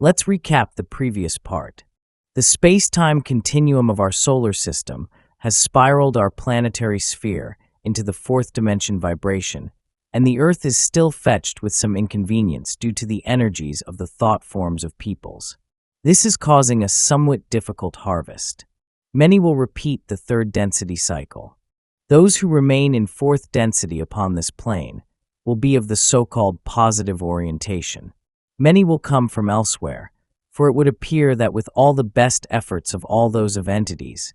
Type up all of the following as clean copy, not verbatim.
Let's recap the previous part. The space-time continuum of our solar system has spiraled our planetary sphere into the fourth dimension vibration, and the Earth is still fetched with some inconvenience due to the energies of the thought forms of peoples. This is causing a somewhat difficult harvest. Many will repeat the third density cycle. Those who remain in fourth density upon this plane will be of the so-called positive orientation. Many will come from elsewhere, for it would appear that with all the best efforts of all those of entities,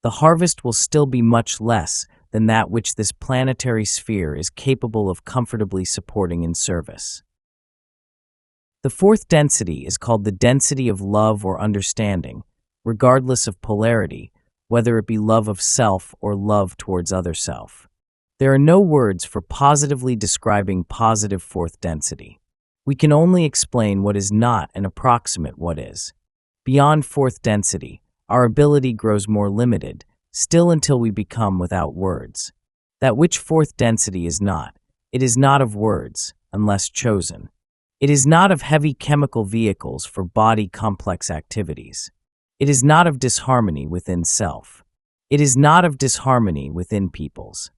the harvest will still be much less than that which this planetary sphere is capable of comfortably supporting in service. The fourth density is called the density of love or understanding, regardless of polarity, whether it be love of self or love towards other self. There are no words for positively describing positive fourth density. We can only explain what is not and approximate what is. Beyond fourth density, our ability grows more limited, still until we become without words. That which fourth density is not, it is not of words, unless chosen. It is not of heavy chemical vehicles for body complex activities. It is not of disharmony within self. It is not of disharmony within peoples.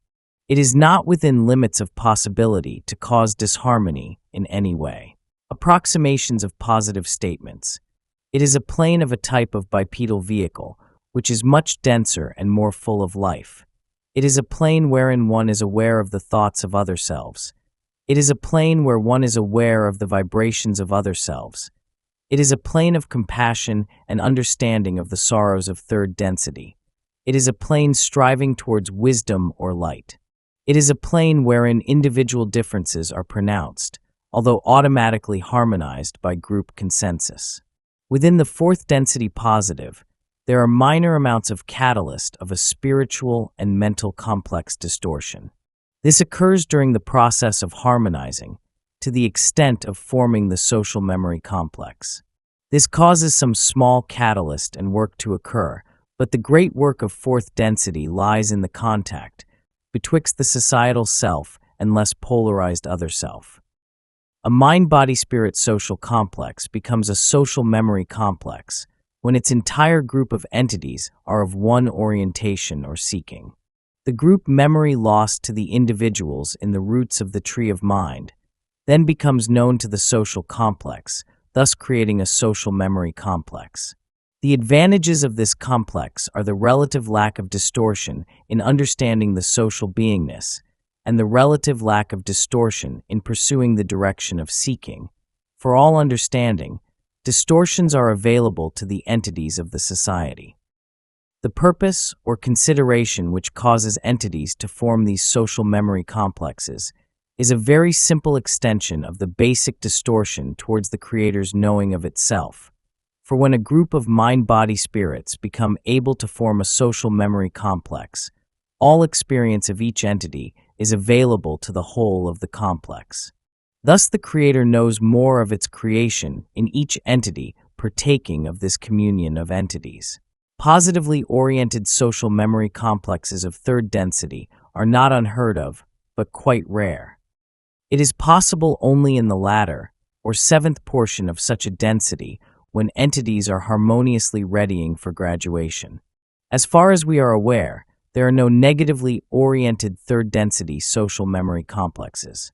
It is not within limits of possibility to cause disharmony in any way. Approximations of positive statements. It is a plane of a type of bipedal vehicle, which is much denser and more full of life. It is a plane wherein one is aware of the thoughts of other selves. It is a plane where one is aware of the vibrations of other selves. It is a plane of compassion and understanding of the sorrows of third density. It is a plane striving towards wisdom or light. It is a plane wherein individual differences are pronounced, although automatically harmonized by group consensus. Within the fourth density positive, there are minor amounts of catalyst of a spiritual and mental complex distortion. This occurs during the process of harmonizing, to the extent of forming the social memory complex. This causes some small catalyst and work to occur, but the great work of fourth density lies in the contact betwixt the societal self and less polarized other self. A mind-body-spirit social complex becomes a social memory complex when its entire group of entities are of one orientation or seeking. The group memory lost to the individuals in the roots of the tree of mind then becomes known to the social complex, thus creating a social memory complex. The advantages of this complex are the relative lack of distortion in understanding the social beingness, and the relative lack of distortion in pursuing the direction of seeking. For all understanding, distortions are available to the entities of the society. The purpose or consideration which causes entities to form these social memory complexes is a very simple extension of the basic distortion towards the Creator's knowing of itself. For when a group of mind-body spirits become able to form a social memory complex, all experience of each entity is available to the whole of the complex. Thus the Creator knows more of its creation in each entity partaking of this communion of entities. Positively oriented social memory complexes of third density are not unheard of, but quite rare. It is possible only in the latter, or seventh portion of such a density, when entities are harmoniously readying for graduation. As far as we are aware, there are no negatively oriented third density social memory complexes.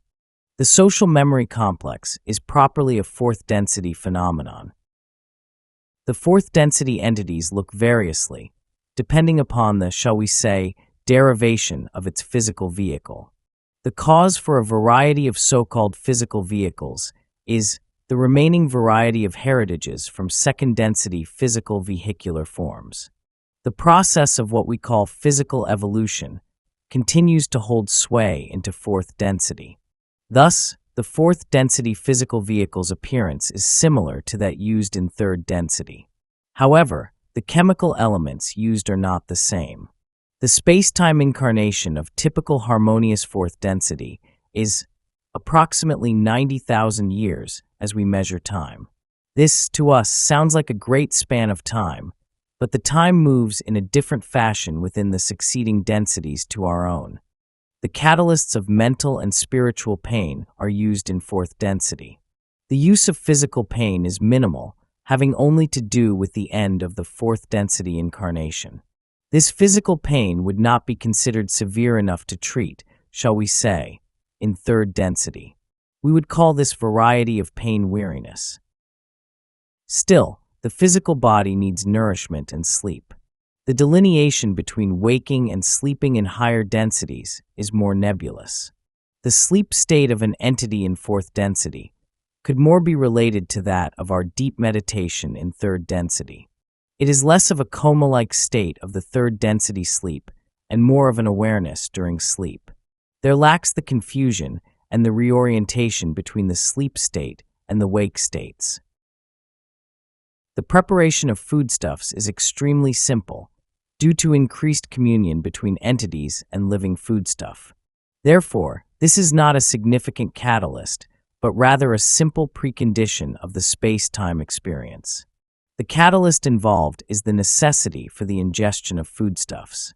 The social memory complex is properly a fourth density phenomenon. The fourth density entities look variously, depending upon the, shall we say, derivation of its physical vehicle. The cause for a variety of so-called physical vehicles is the remaining variety of heritages from second density physical vehicular forms. The process of what we call physical evolution continues to hold sway into fourth density. Thus, the fourth density physical vehicle's appearance is similar to that used in third density. However, the chemical elements used are not the same. The space-time incarnation of typical harmonious fourth density is approximately 90,000 years as we measure time. This, to us, sounds like a great span of time, but the time moves in a different fashion within the succeeding densities to our own. The catalysts of mental and spiritual pain are used in fourth density. The use of physical pain is minimal, having only to do with the end of the fourth density incarnation. This physical pain would not be considered severe enough to treat, shall we say, in third density. We would call this variety of pain weariness. Still, the physical body needs nourishment and sleep. The delineation between waking and sleeping in higher densities is more nebulous. The sleep state of an entity in fourth density could more be related to that of our deep meditation in third density. It is less of a coma-like state of the third density sleep and more of an awareness during sleep. There lacks the confusion and the reorientation between the sleep state and the wake states. The preparation of foodstuffs is extremely simple due to increased communion between entities and living foodstuff. Therefore, this is not a significant catalyst, but rather a simple precondition of the space-time experience. The catalyst involved is the necessity for the ingestion of foodstuffs.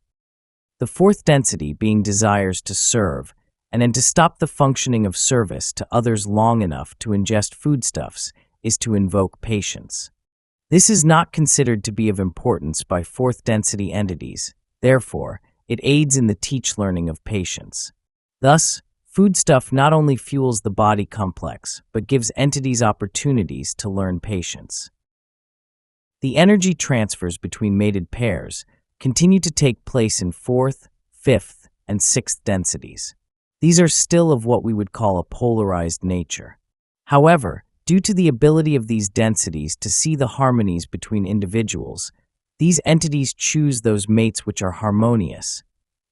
The fourth density being desires to serve and to stop the functioning of service to others long enough to ingest foodstuffs is to invoke patience. This is not considered to be of importance by fourth density entities, therefore, it aids in the teach-learning of patience. Thus, foodstuff not only fuels the body complex, but gives entities opportunities to learn patience. The energy transfers between mated pairs continue to take place in fourth, fifth, and sixth densities. These are still of what we would call a polarized nature. However, due to the ability of these densities to see the harmonies between individuals, these entities choose those mates which are harmonious,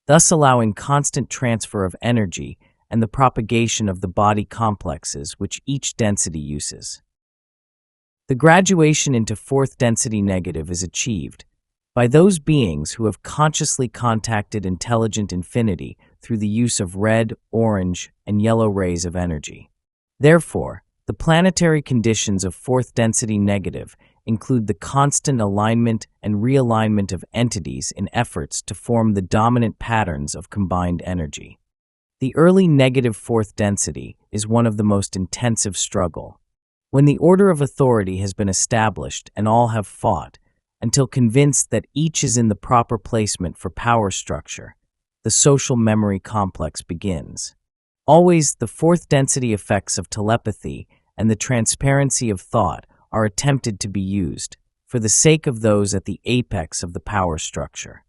thus allowing constant transfer of energy and the propagation of the body complexes which each density uses. The graduation into fourth density negative is achieved by those beings who have consciously contacted intelligent infinity through the use of red, orange, and yellow rays of energy. Therefore, the planetary conditions of fourth density negative include the constant alignment and realignment of entities in efforts to form the dominant patterns of combined energy. The early negative fourth density is one of the most intensive struggle. When the order of authority has been established and all have fought, until convinced that each is in the proper placement for power structure, the social memory complex begins. Always, the fourth density effects of telepathy and the transparency of thought are attempted to be used for the sake of those at the apex of the power structure.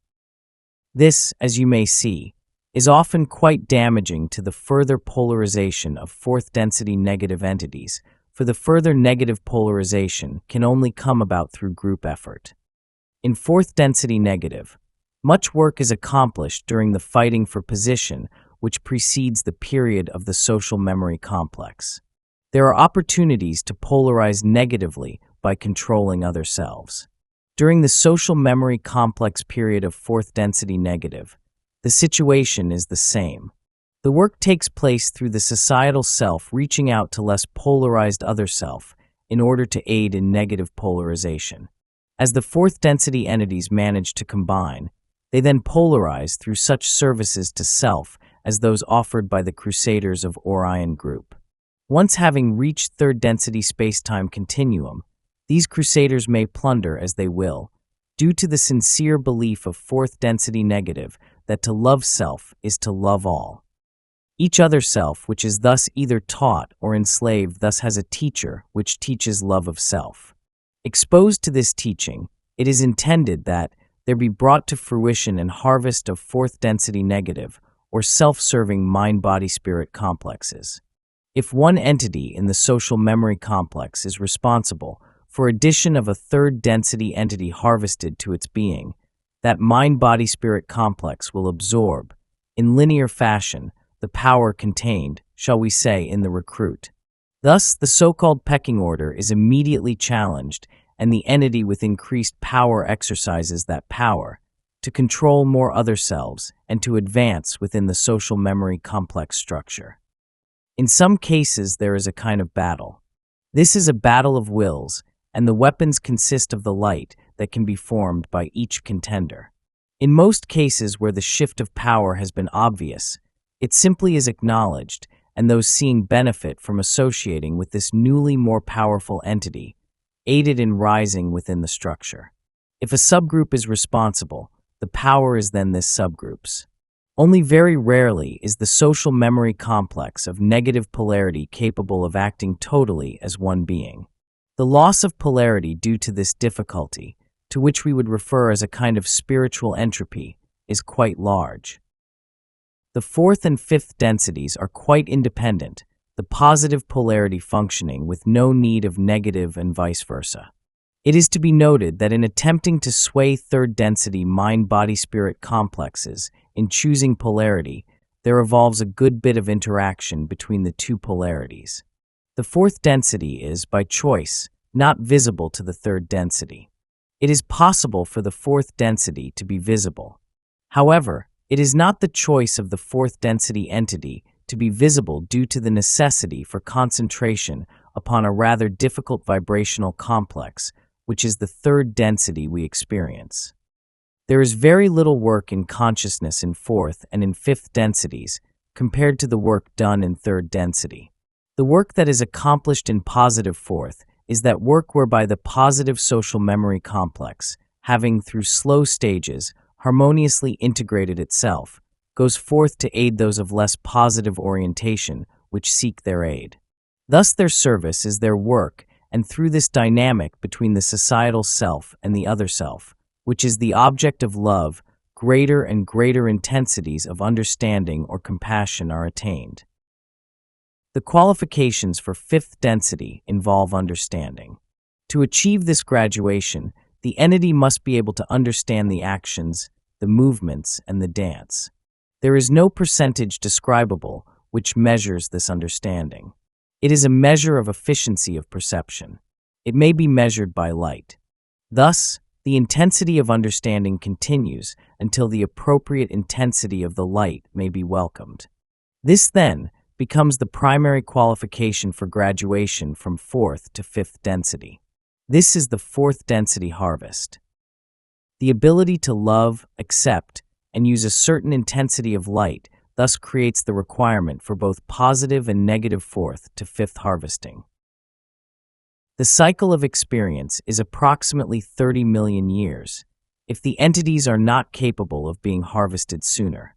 This, as you may see, is often quite damaging to the further polarization of fourth density negative entities, for the further negative polarization can only come about through group effort. In fourth density negative, much work is accomplished during the fighting for position which precedes the period of the social memory complex. There are opportunities to polarize negatively by controlling other selves. During the social memory complex period of fourth density negative, the situation is the same. The work takes place through the societal self reaching out to less polarized other self in order to aid in negative polarization. As the fourth density entities manage to combine, they then polarize through such services to self as those offered by the Crusaders of Orion Group. Once having reached third density space-time continuum, these Crusaders may plunder as they will, due to the sincere belief of fourth density negative that to love self is to love all. Each other self which is thus either taught or enslaved thus has a teacher which teaches love of self. Exposed to this teaching, it is intended that there be brought to fruition an harvest of fourth density negative or self-serving mind-body-spirit complexes. If one entity in the social memory complex is responsible for addition of a third density entity harvested to its being, that mind-body-spirit complex will absorb, in linear fashion, the power contained, shall we say, in the recruit. Thus, the so-called pecking order is immediately challenged, and the entity with increased power exercises that power to control more other selves and to advance within the social memory complex structure. In some cases, there is a kind of battle. This is a battle of wills, and the weapons consist of the light that can be formed by each contender. In most cases where the shift of power has been obvious, it simply is acknowledged, and those seeing benefit from associating with this newly more powerful entity aided in rising within the structure. If a subgroup is responsible, the power is then this subgroup's. Only very rarely is the social memory complex of negative polarity capable of acting totally as one being. The loss of polarity due to this difficulty, to which we would refer as a kind of spiritual entropy, is quite large. The fourth and fifth densities are quite independent, the positive polarity functioning with no need of negative and vice versa. It is to be noted that in attempting to sway third density mind-body-spirit complexes in choosing polarity, there evolves a good bit of interaction between the two polarities. The fourth density is, by choice, not visible to the third density. It is possible for the fourth density to be visible. However, it is not the choice of the fourth density entity to be visible due to the necessity for concentration upon a rather difficult vibrational complex, which is the third density we experience. There is very little work in consciousness in fourth and in fifth densities compared to the work done in third density. The work that is accomplished in positive fourth is that work whereby the positive social memory complex, having through slow stages harmoniously integrated itself, goes forth to aid those of less positive orientation which seek their aid. Thus their service is their work, and through this dynamic between the societal self and the other self, which is the object of love, greater and greater intensities of understanding or compassion are attained. The qualifications for fifth density involve understanding. To achieve this graduation, the entity must be able to understand the actions, the movements, and the dance. There is no percentage describable which measures this understanding. It is a measure of efficiency of perception. It may be measured by light. Thus, the intensity of understanding continues until the appropriate intensity of the light may be welcomed. This, then, becomes the primary qualification for graduation from fourth to fifth density. This is the fourth density harvest. The ability to love, accept, and use a certain intensity of light thus creates the requirement for both positive and negative fourth to fifth harvesting. The cycle of experience is approximately 30 million years, if the entities are not capable of being harvested sooner.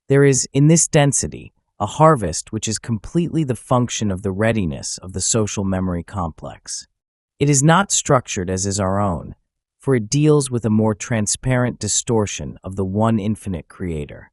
There is, in this density, a harvest which is completely the function of the readiness of the social memory complex. It is not structured as is our own, for it deals with a more transparent distortion of the one infinite creator.